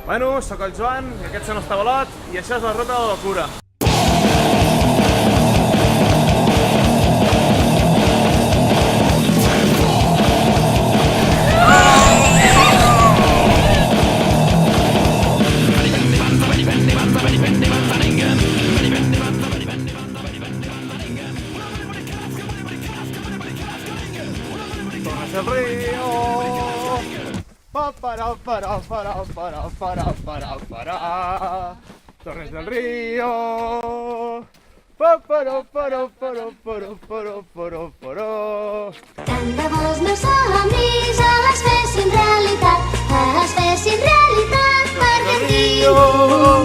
Bueno, sóc el Joan, i aquest són els Tabalots, i això és la Ruta de la Locura. Torres del Río. Torres del Río. Tant de bo els meus somnis es fessin realitat, perquè tinc un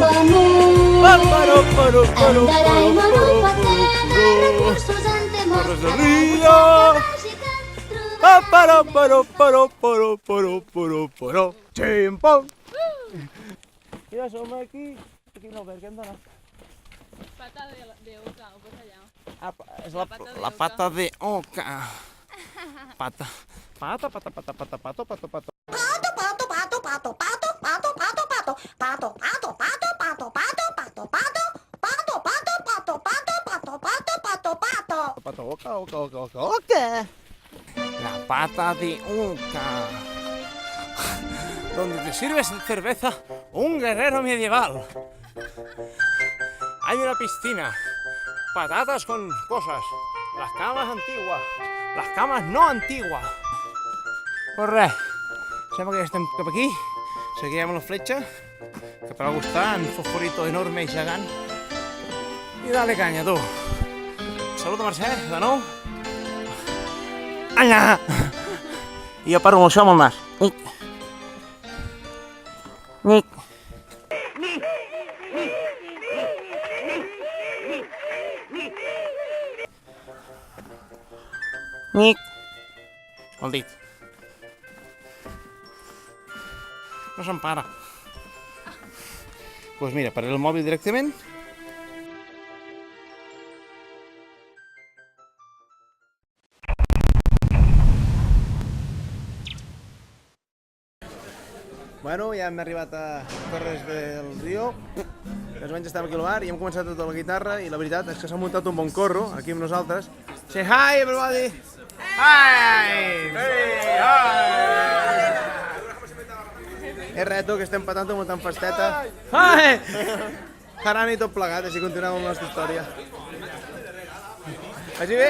bon món. Doraemon un paquet de recursos en té molts. Torres del Río. Chimpón. Ja som aquí. Aquí no, per què hem d'anar? Pata de oca, o pues allà. És la pata de oca. Pata. Pato. Oca. La pata de oca. Donde te sirves cerveza un guerrero medieval. Hay una piscina, patatas con cosas, las camas antiguas, las camas no antiguas. Pues res, sembla que ja estem cap aquí, seguirem la fletxa, que per algú està en fosforito enorme i gegant. I dale canya, tu. Salut a Mercè, de nou. Allà! I jo parlo amb això amb el nas. Nic. El dit. No se'n para. Doncs mira, pararé el mòbil directament. Bueno, ja hem arribat a Torres del Río. Més o menys estàvem aquí al bar i hem començat tota la guitarra i la veritat és que s'ha muntat un bon corro aquí amb nosaltres. Say hi, everybody! Hi! Hey, hi! És reto que estem patant muntant festeta. Hi! Haran i tot plegat, així continuem amb la nostra història. Vagi bé?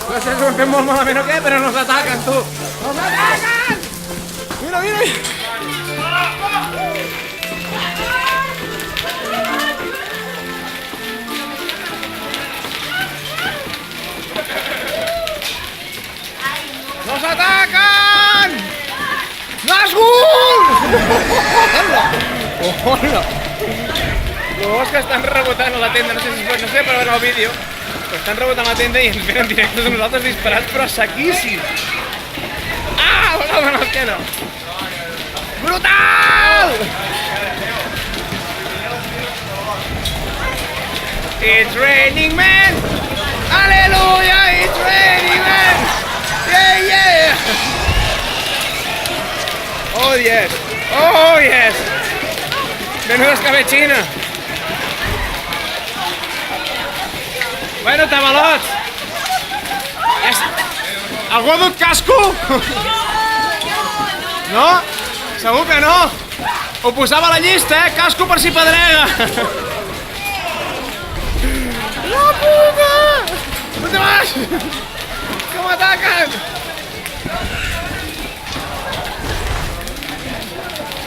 No sé si ho hem fet molt malament o què, però nos ataquen, tu! Nos ataquen! Mira, mira! Nos ataquen! Nazgûl! Hola! Los que estan rebotant a la tenda, no sé per veure el vídeo, però estan rebotant la tenda i ens venen directes a nosaltres disparats, però sequíssims! Ah! Una en l'esquena! Brutal! It's raining, man! Hallelujah! It's raining, man! Yeah, yeah! Oh, yes! Oh, yes! Menuda escabechina! Bueno, Tabalots! Algú ha dut casco? No? Segur que no? Ho posava a la llista, casco per si pedrega! La puta! On te vas? Que m'ataquen!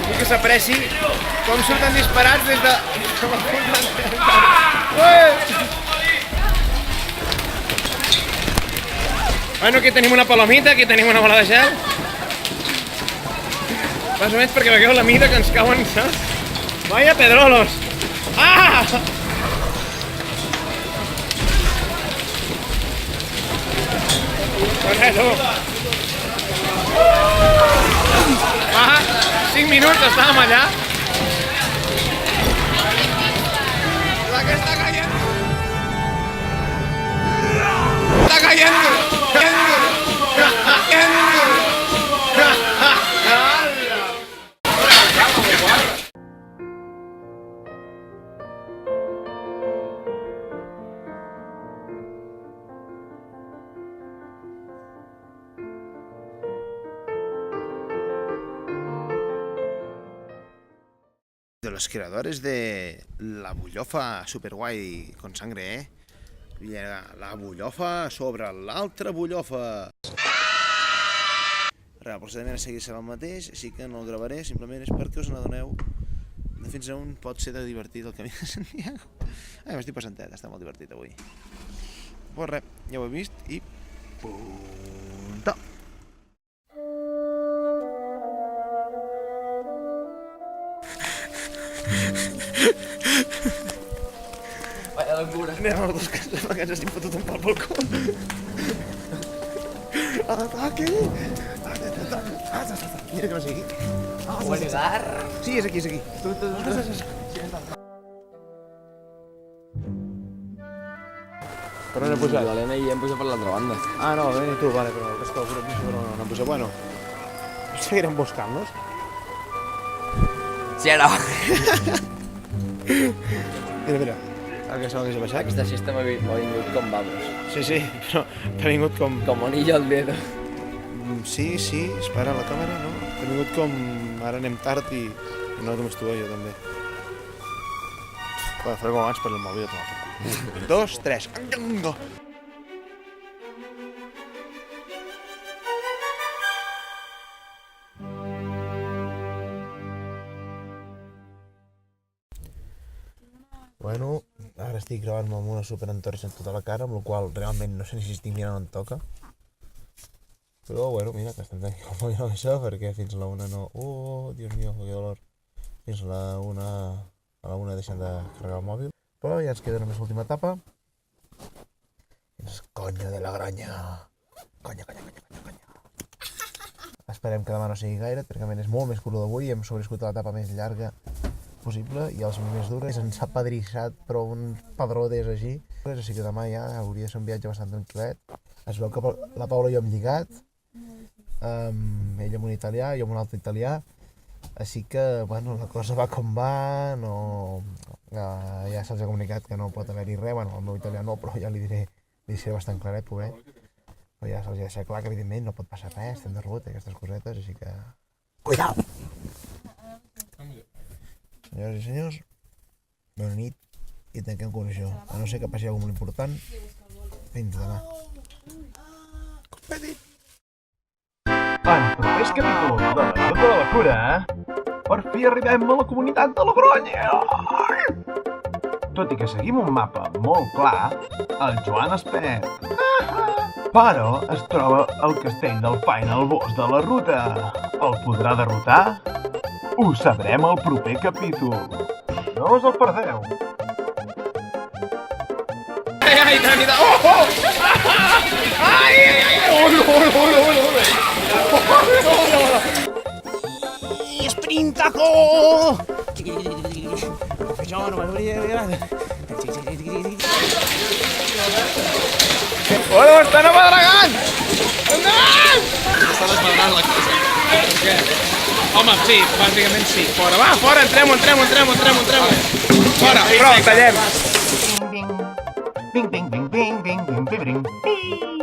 Vull que s'apreci com surten disparats des de... Bueno, aquí tenim una palomita, aquí tenim una bola de gel. Més o menys perquè veieu la mida que ens cauen, saps? Vaya pedrolos! Ah! Doncs tu. Fa 5 minuts estàvem allà. La que està caient! de los creadores de la bullofa super guai con sangre, la bullofa sobre l'altra bullofa. El procediment a seguir serà el mateix, així que no el gravaré, simplement és perquè us n'adoneu de fins a on pot ser de divertit el Camí de Santiago. M'estic passantet, està molt divertit avui. Pues res, ja ho he vist i... punto! Vaya locura. Anem a les dues cases, perquè ens estic fotut un pal pel cul. Ataque! Mira que no sigui. Buen lugar. Sí, és aquí, és aquí. Per on hem pujat? L'Helena i hem pujat per l'altra banda. Ah, no, ven tu, vale, però el resto del grup no hem pujat. Bueno, seguirem buscant-los. Sí, ara. Mira, ara que se l'hagués baixat. Aquesta siesta m'ha vingut com vamos. Sí, però t'ha vingut com... Com anillo al dedo. Sí, espera la càmera, no? T'ha vingut com... Ara anem tard i no només tu, jo també. Faré com abans per el mòbil. 1, 2, 3. Bueno, ara estic gravant-me amb una superentorxa en tota la cara, amb la qual realment no sé ni si estic mirant on toca. Però bueno, mira, que estem aquí com jo això, perquè fins a la 1 no... Dios mío, que dolor. Fins a la 1 deixem de carregar el mòbil. Però ja ens queda només l'última etapa. És conya de la granya. Conya. Esperem que demà no sigui gaire, perquè realment és molt més curt d'avui. Hem sobreviscut a l'etapa més llarga possible i els més dures. Ens ha padrissat, però un padrotes així. Així que demà ja hauria de ser un viatge bastant tranquil·let. Es veu que la Paula i jo hem lligat. Ell amb un italià, jo amb un altre italià. Així que, bueno, la cosa va com va, no... ja se'ls ha comunicat que no pot haver-hi res, bueno, el meu italià no, però ja li seré bastant claret, pobret. Però ja se'ls ha deixat clar que, evidentment, no pot passar res, estem de ruta, aquestes cosetes, així que... Cuidao! Senyores i senyors, bona nit i tanquem con això. A no ser que passi alguna cosa molt important, fins demà. Petit! En propers capítols de la Ruta de la Cura, per fi arribem a la comunitat de Logroño! Tot i que seguim un mapa molt clar, el Joan es perd. Però es troba al castell del Final Boss de la ruta. El podrà derrotar? Ho sabrem al proper capítol. No us el perdeu. Ai, tranquil·la! Ai! ¡Sprintaco! Yo no me voy a llegar. ¡Hola, està no Madragant! Endavant! Està desmadrant la cosa. Què? Home, sí, bàsicament sí. Fora, va, fora, entrem. Fora, prou, tallem. Bing, bing, bing, bing, bing, bing, bing, bing, bing.